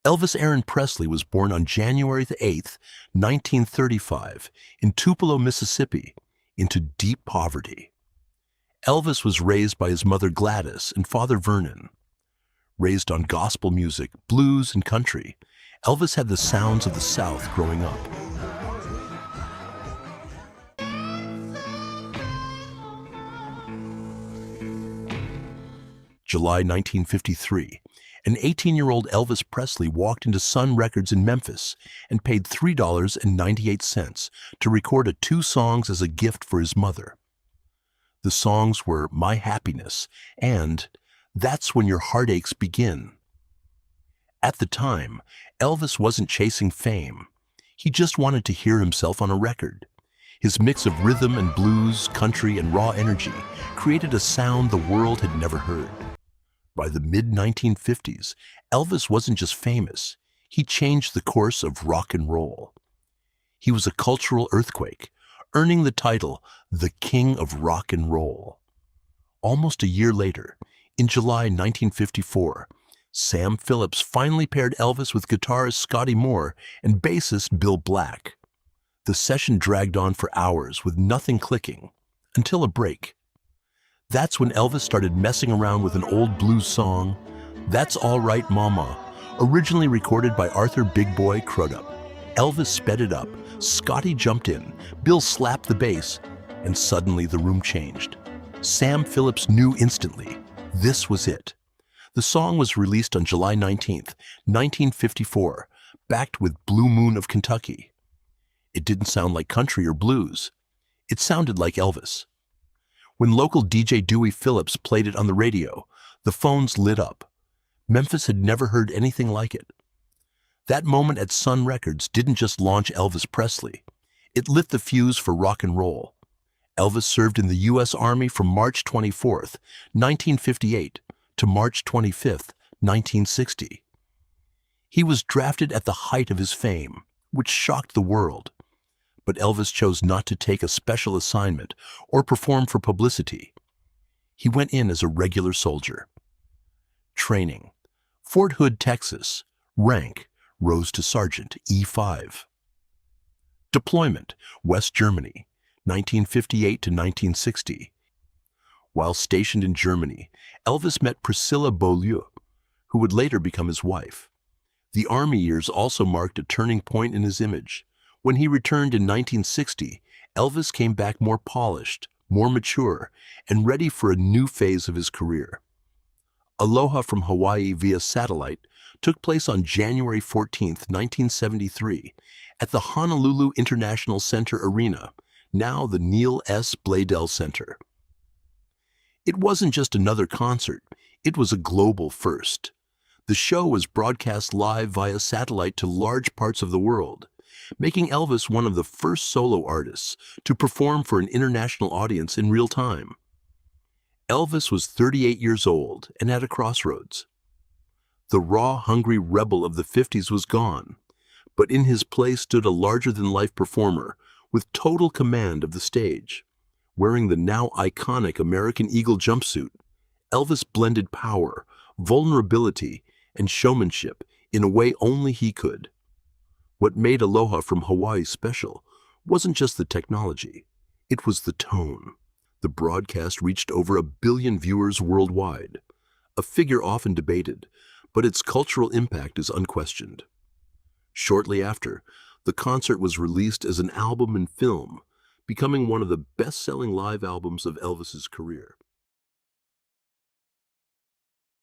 Elvis Aaron Presley was born on January the 8th, 1935, in Tupelo, Mississippi, into deep poverty. Elvis was raised by his mother Gladys and father Vernon. Raised on gospel music, blues, and country, Elvis had the sounds of the South growing up. July 1953, an 18-year-old Elvis Presley walked into Sun Records in Memphis and paid $3.98 to record 2 songs as a gift for his mother. The songs were My Happiness and That's When Your Heartaches Begin. At the time, Elvis wasn't chasing fame. He just wanted to hear himself on a record. His mix of rhythm and blues, country, and raw energy created a sound the world had never heard. By the mid-1950s, Elvis wasn't just famous, he changed the course of rock and roll. He was a cultural earthquake, earning the title the King of Rock and Roll. Almost a year later, in July 1954, Sam Phillips finally paired Elvis with guitarist Scotty Moore and bassist Bill Black. The session dragged on for hours with nothing clicking, until a break. That's when Elvis started messing around with an old blues song, That's All Right Mama, originally recorded by Arthur Big Boy Crudup. Elvis sped it up, Scotty jumped in, Bill slapped the bass, and suddenly the room changed. Sam Phillips knew instantly, this was it. The song was released on July 19th, 1954, backed with Blue Moon of Kentucky. It didn't sound like country or blues. It sounded like Elvis. When local DJ Dewey Phillips played it on the radio, the phones lit up. Memphis had never heard anything like it. That moment at Sun Records didn't just launch Elvis Presley. It lit the fuse for rock and roll. Elvis served in the U.S. Army from March 24th, 1958 to March 25th, 1960. He was drafted at the height of his fame, which shocked the world. But Elvis chose not to take a special assignment or perform for publicity. He went in as a regular soldier. Training: Fort Hood, Texas. Rank: rose to Sergeant, E5. Deployment: West Germany, 1958 to 1960. While stationed in Germany, Elvis met Priscilla Beaulieu, who would later become his wife. The Army years also marked a turning point in his image. When he returned in 1960, Elvis came back more polished, more mature, and ready for a new phase of his career. Aloha from Hawaii via satellite took place on January 14, 1973, at the Honolulu International Center Arena, now the Neil S. Bladel Center. It wasn't just another concert, it was a global first. The show was broadcast live via satellite to large parts of the world, making Elvis one of the first solo artists to perform for an international audience in real time. Elvis was 38 years old and at a crossroads. The raw, hungry rebel of the 50s was gone, but in his place stood a larger-than-life performer with total command of the stage. Wearing the now iconic American Eagle jumpsuit, Elvis blended power, vulnerability, and showmanship in a way only he could. What made Aloha from Hawaii special wasn't just the technology, it was the tone. The broadcast reached over 1 billion viewers worldwide, a figure often debated, but its cultural impact is unquestioned. Shortly after, the concert was released as an album and film, becoming one of the best-selling live albums of Elvis's career.